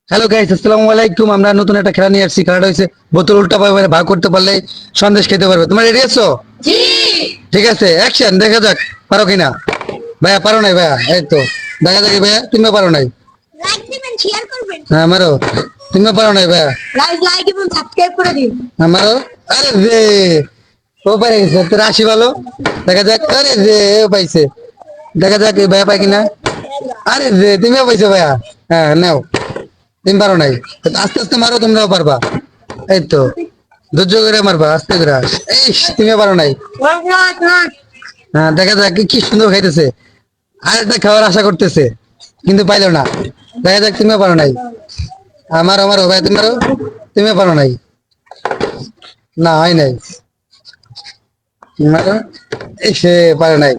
Hello guys, আসসালামু আলাইকুম। আমরা নতুন একটা খেলা নিয়ে আসছি। খেলাটা হচ্ছে বোতল উল্টা পাবে ভাগ করতে পারলে সন্দেশ খেতে পারবে। তোমরা রেডি আছো? জি। ঠিক আছে, অ্যাকশন। দেখা যাক পারো কিনা। ভাইয়া পারো নাই ভাইয়া, এই তো দেখা যাক ভাইয়া তুমিও পারো নাই। লাইক দিবেন, শেয়ার করবেন। হ্যাঁ মারো, তুমিও পারো নাই ভাইয়া। গাইস লাইক এবং সাবস্ক্রাইব করে দিন। হ্যাঁ মারো। আরে রে, ও পারে গেছে, তোর রাশি ভালো। দেখা যাক, আরে রে ও পাইছে। দেখা যাক এই ভাইয়া পায় কিনা। আরে রে, তুমিও পাইছো ভাইয়া। হ্যাঁ নাও, তুমি পারো নাই। আস্তে আস্তে মারো, তোমরাও পারবা। এই তো ধৈর্য করে মারবা, আস্তে করে। এই তুমিও পারো নাই। হ্যাঁ দেখা যাক কি সুন্দর খাইতেছে, আরেকটা খাওয়ার আশা করতেছে কিন্তু পাইলো না। দেখা যাক তুমিও পারো নাই। আমারও ভাই, তুমিও পারো নাই। না হয় নাই। মারো। এই সে পারে নাই।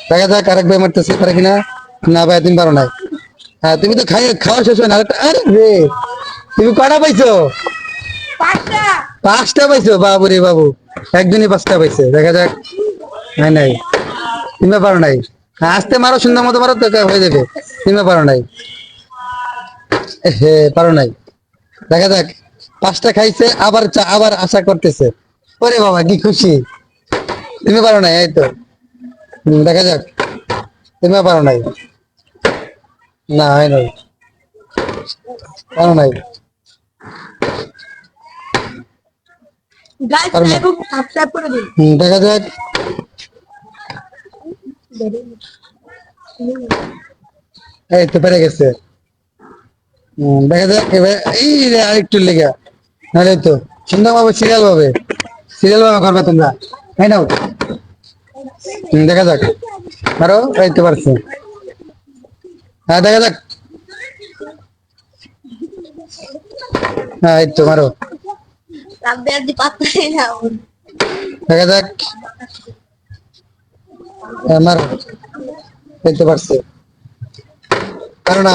দেখা যাক আরেক ভাই মারতেছে, পারে কিনা। না ভাই তুমি পারো নাই। হ্যাঁ তুমি তো খাওয়া শেষ হয় না। আরে রে, তুমি কয়টা পাইছো? পাঁচটা। পাঁচটা পাইছো? বাবু রে বাবু, একজনই পাঁচটা পাইছে। দেখা যাক। নাই নাই, তুমি পারো নাই। হ্যাঁ আস্তে মারো, সুন্দর মতো মারো, তো হয়ে যাবে। তুমি পারো নাই। হে পারো নাই। দেখা যাক, পাঁচটা খাইছে, আবার আবার আশা করতেছে। ওরে বাবা কি খুশি। তুমি পারো নাই, এই তো। দেখা যাক, তুমিও পারো নাই। না হয় নাই, পারো নাই। গাইস পারো না। লাইক এবং সাবস্ক্রাইব করে দিন। দেখা যাক। এই তো পেরে গেছে। দেখা যাক এবার এই রে আরেকটু লেগে। নাহলে তো সুন্দর ভাবে সিরিয়াল ভাবে করবে তোমরা। তাই নাও। দেখা যাক, আরো এই তো পারছো। হ্যাঁ দেখা যাক। হ্যাঁ এই তো মারো। রাব্বি আজ পাত্তাই না। দেখা যাক। হ্যাঁ, মারো। এই তো পারছে। কারণ